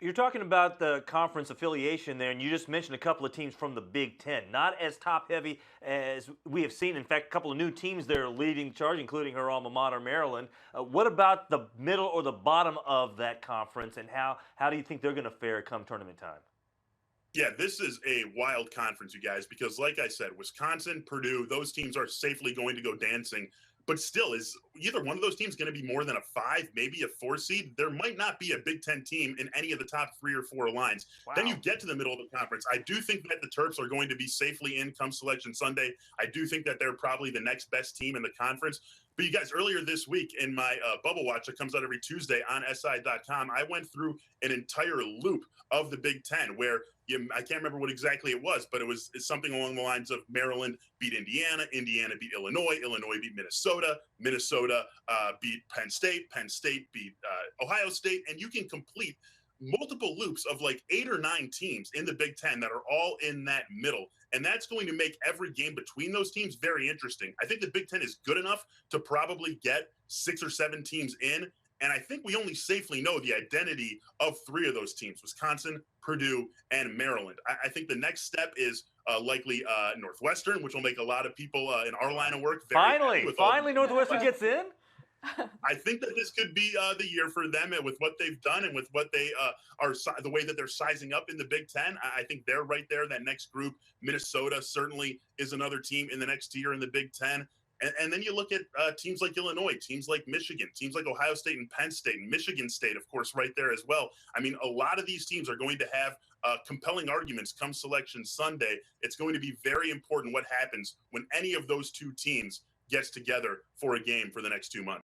You're talking about the conference affiliation there, and you just mentioned a couple of teams from the Big Ten. Not as top heavy as we have seen. In fact, a couple of new teams there leading the charge, including her alma mater, Maryland. What about the middle or the bottom of that conference, and how do you think they're going to fare come tournament time? Yeah, this is a wild conference, you guys, because like I said, Wisconsin, Purdue, those teams are safely going to go dancing. But still, is either one of those teams going to be more than a five, maybe a four seed? There might not be a Big Ten team in any of the top three or four lines. Then you Wow. get to the middle of the conference. I do think that the Terps are going to be safely in come Selection Sunday. I do think that they're probably the next best team in the conference. But you guys, earlier this week in my Bubble Watch that comes out every Tuesday on SI.com, I went through an entire loop of the Big Ten where I can't remember what exactly it was, but it's something along the lines of Maryland beat Indiana, Indiana beat Illinois, Illinois beat Minnesota, Minnesota beat Penn State beat Ohio State, and you can complete multiple loops of like 8 or 9 teams in the Big Ten that are all in that middle. And that's going to make every game between those teams very interesting. I think the Big Ten is good enough to probably get 6 or 7 teams in. And I think we only safely know the identity of 3 of those teams: Wisconsin, Purdue, and Maryland. I think the next step is likely Northwestern, which will make a lot of people in our line of work very happy Finally, with all finally, Northwestern gets in. I think that this could be the year for them, and with what they've done and with what they are, the way that they're sizing up in the Big Ten. I think they're right there. That next group, Minnesota certainly is another team in the next tier in the Big Ten. And then you look at teams like Illinois, teams like Michigan, teams like Ohio State and Penn State, and Michigan State, of course, right there as well. I mean, a lot of these teams are going to have compelling arguments come Selection Sunday. It's going to be very important what happens when any of those two teams gets together for a game for the next 2 months.